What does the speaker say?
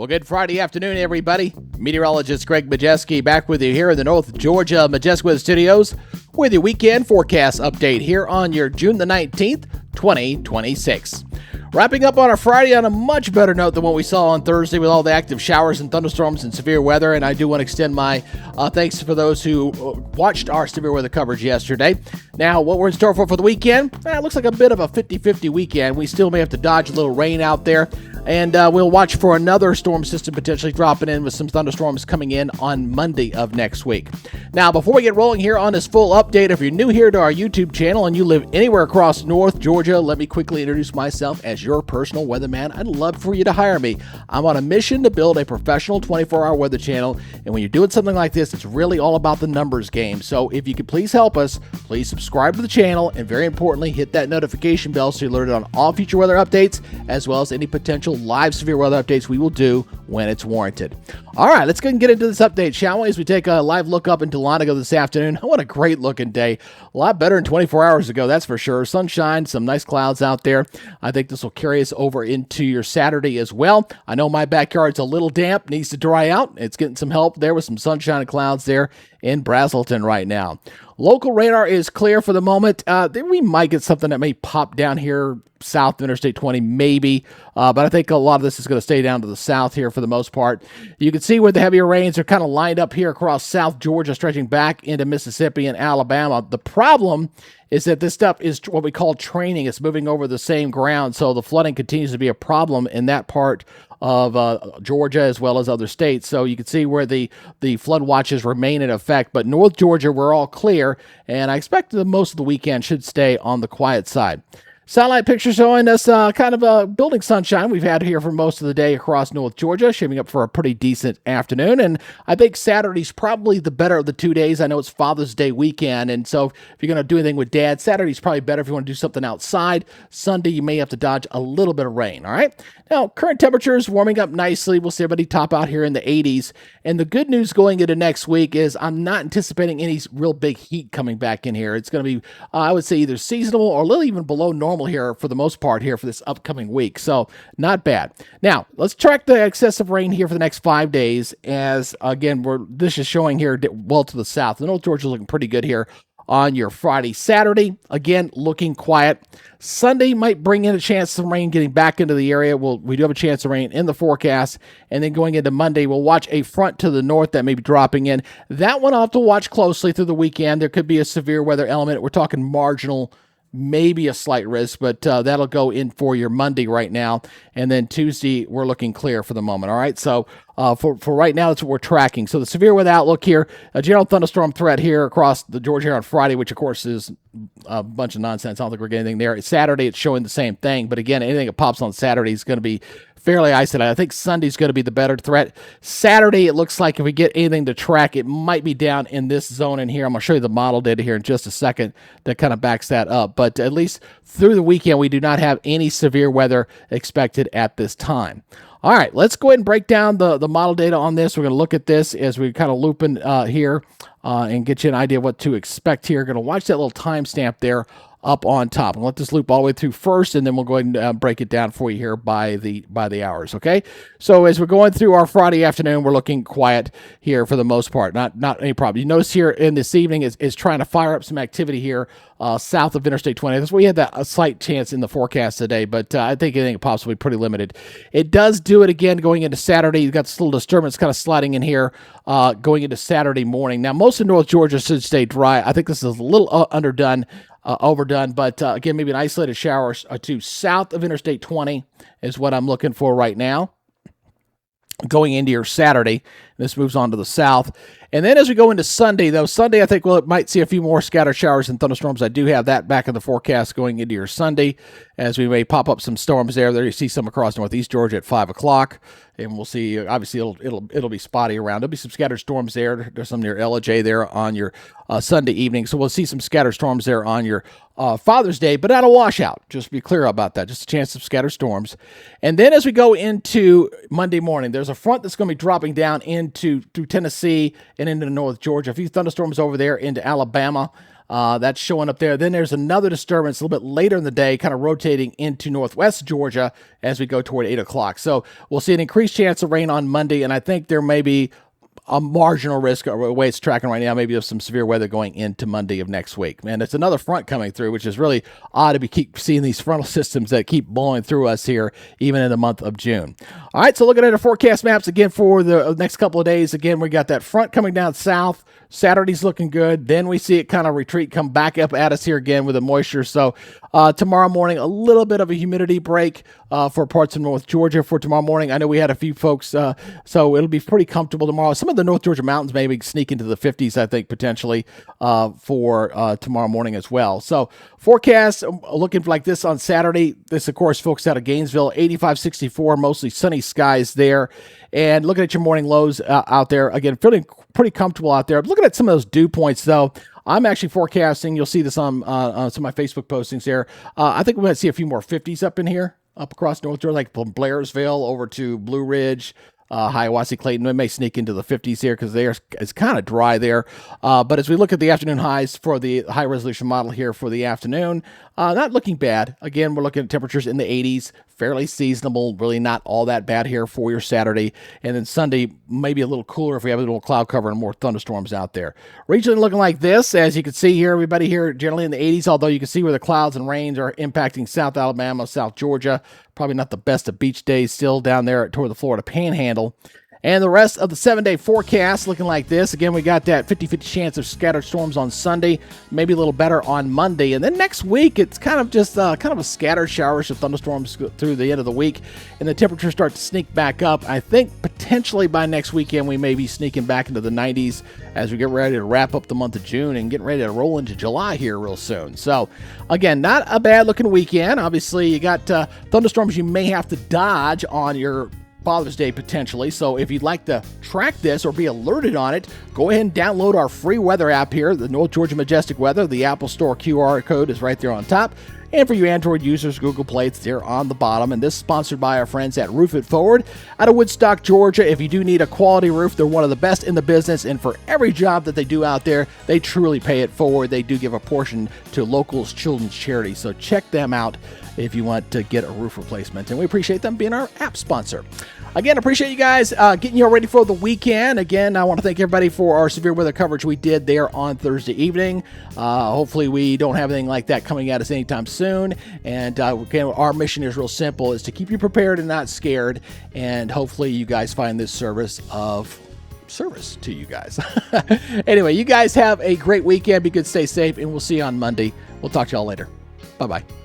Well, good Friday afternoon, everybody. Meteorologist Greg Majestic back with you here in the North Georgia Majestic Weather Studios with your weekend forecast update here on your June the 19th, 2026. Wrapping up on our Friday on a much better note than what we saw on Thursday with all the active showers and thunderstorms and severe weather. And I do want to extend my thanks for those who watched our severe weather coverage yesterday. Now, what we're in store for the weekend? It looks like a bit of a 50-50 weekend. We still may have to dodge a little rain out there. And we'll watch for another storm system potentially dropping in with some thunderstorms coming in on Monday of next week. Now, before we get rolling here on this full update, if you're new here to our YouTube channel and you live anywhere across North Georgia, let me quickly introduce myself as your personal weatherman. I'd love for you to hire me. I'm on a mission to build a professional 24-hour weather channel. And when you're doing something like this, it's really all about the numbers game. So if you could please help us, please subscribe to the channel. And very importantly, hit that notification bell so you're alerted on all future weather updates, as well as any potential live severe weather updates we will do when it's warranted. All right, let's go and get into this update, shall we? As we take a live look up into Dahlonega this afternoon. What a great looking day. A lot better than 24 hours ago, that's for sure. Sunshine, some nice clouds out there. I think this will carry us over into your Saturday as well. I know my backyard's a little damp, needs to dry out. It's getting some help there with some sunshine and clouds there in Brazelton right now. Local radar is clear for the moment. We might get something that may pop down here south of Interstate 20, maybe. But I think a lot of this is going to stay down to the south here for the most part. You can see where the heavier rains are kind of lined up here across South Georgia, stretching back into Mississippi and Alabama. The problem is that this stuff is what we call training. It's moving over the same ground, so the flooding continues to be a problem in that part of Georgia as well as other states. So you can see where the flood watches remain in effect. But North Georgia, we're all clear, and I expect that most of the weekend should stay on the quiet side. Satellite picture showing us kind of a building sunshine we've had here for most of the day across North Georgia, shaping up for a pretty decent afternoon. And I think Saturday's probably the better of the 2 days. I know it's Father's Day weekend, and so if you're going to do anything with Dad, Saturday's probably better if you want to do something outside. Sunday, you may have to dodge a little bit of rain, all right? Now, current temperatures warming up nicely. We'll see everybody top out here in the 80s. And the good news going into next week is I'm not anticipating any real big heat coming back in here. It's going to be, I would say, either seasonal or a little even below normal here for the most part here for this upcoming week. So not bad. Now, let's track the excessive rain here for the next 5 days as, again, this is showing here well to the south. The North Georgia is looking pretty good here on your Friday. Saturday, again, looking quiet. Sunday might bring in a chance of rain getting back into the area. We do have a chance of rain in the forecast. And then going into Monday, we'll watch a front to the north that may be dropping in. That one I'll have to watch closely through the weekend. There could be a severe weather element. We're talking marginal, maybe a slight risk, but that'll go in for your Monday right now. And then Tuesday, we're looking clear for the moment. All right. So for right now, that's what we're tracking. So the severe weather outlook here, a general thunderstorm threat here across the Georgia here on Friday, which of course is a bunch of nonsense. I don't think we're getting anything there. Saturday, it's showing the same thing. But again, anything that pops on Saturday is going to be fairly isolated. I think Sunday's going to be the better threat. Saturday, it looks like if we get anything to track, it might be down in this zone in here. I'm going to show you the model data here in just a second that kind of backs that up. But at least through the weekend, we do not have any severe weather expected at this time. All right, let's go ahead and break down the model data on this. We're going to look at this as we kind of loop in here and get you an idea of what to expect here. Going to watch that little timestamp there up on top. And let this loop all the way through first, and then we'll go ahead and break it down for you here by the hours, okay? So as we're going through our Friday afternoon, we're looking quiet here for the most part. Not any problem. You notice here in this evening is trying to fire up some activity here south of Interstate 20. That's where we had a slight chance in the forecast today, but I think anything possibly pretty limited. It does do it again going into Saturday. You've got this little disturbance kind of sliding in here going into Saturday morning. Now, most of North Georgia should stay dry. I think this is a little overdone, but again, maybe an isolated shower or two south of Interstate 20 is what I'm looking for right now. Going into your Saturday, this moves on to the south. And then as we go into Sunday, though, Sunday I think might see a few more scattered showers and thunderstorms. I do have that back in the forecast going into your Sunday, as we may pop up some storms there. There you see some across Northeast Georgia at 5 o'clock. And we'll see, obviously, it'll be spotty around. There'll be some scattered storms there. There's some near LJ there on your Sunday evening. So we'll see some scattered storms there on your Father's Day, but not a washout. Just be clear about that. Just a chance of scattered storms. And then as we go into Monday morning, there's a front that's going to be dropping down through Tennessee and into North Georgia. A few thunderstorms over there into Alabama. That's showing up there. Then there's another disturbance a little bit later in the day, kind of rotating into northwest Georgia as we go toward 8 o'clock. So we'll see an increased chance of rain on Monday, and I think there may be a marginal risk, or the way it's tracking right now, maybe of some severe weather going into Monday of next week. Man, it's another front coming through, which is really odd to keep seeing these frontal systems that keep blowing through us here, even in the month of June. All right, so looking at our forecast maps again for the next couple of days. Again, we got that front coming down south. Saturday's looking good. Then we see it kind of retreat, come back up at us here again with the moisture. So tomorrow morning, a little bit of a humidity break for parts of North Georgia for tomorrow morning. I know we had a few folks, so it'll be pretty comfortable tomorrow. Some of the North Georgia mountains maybe sneak into the 50s, I think, potentially for tomorrow morning as well. So forecast looking like this on Saturday. This, of course, folks out of Gainesville, 85, 64, mostly sunny skies there. And looking at your morning lows out there, again, feeling pretty comfortable out there. Looking at some of those dew points, though, I'm actually forecasting, you'll see this on some of my Facebook postings there. I think we're going to see a few more 50s up in here, up across North Georgia, like from Blairsville over to Blue Ridge, Hiawassee, Clayton. It may sneak into the 50s here because it's kind of dry there. But as we look at the afternoon highs for the high resolution model here for the afternoon, not looking bad. Again, we're looking at temperatures in the 80s, fairly seasonable, really not all that bad here for your Saturday. And then Sunday, maybe a little cooler if we have a little cloud cover and more thunderstorms out there. Regionally looking like this, as you can see here, everybody here generally in the 80s, although you can see where the clouds and rains are impacting South Alabama, South Georgia. Probably not the best of beach days still down there toward the Florida Panhandle. And the rest of the 7-day forecast looking like this. Again, we got that 50-50 chance of scattered storms on Sunday, maybe a little better on Monday. And then next week, it's kind of just kind of a scattered showers of thunderstorms through the end of the week. And the temperatures start to sneak back up. I think potentially by next weekend, we may be sneaking back into the 90s as we get ready to wrap up the month of June and getting ready to roll into July here real soon. So, again, not a bad looking weekend. Obviously, you got thunderstorms you may have to dodge on your Father's Day potentially. So if you'd like to track this or be alerted on it, go ahead and download our free weather app here, the North Georgia Majestic Weather. The Apple Store QR code is right there on top. And for you Android users, Google Play, it's there on the bottom. And this is sponsored by our friends at Roof It Forward out of Woodstock, Georgia. If you do need a quality roof, they're one of the best in the business. And for every job that they do out there, they truly pay it forward. They do give a portion to locals children's charities. So check them out if you want to get a roof replacement. And we appreciate them being our app sponsor. Again, appreciate you guys getting you all ready for the weekend. Again, I want to thank everybody for our severe weather coverage we did there on Thursday evening. Hopefully we don't have anything like that coming at us anytime soon. And again, our mission is real simple, is to keep you prepared and not scared. And hopefully you guys find this service to you guys. Anyway, you guys have a great weekend. Be good, stay safe, and we'll see you on Monday. We'll talk to y'all later. Bye-bye.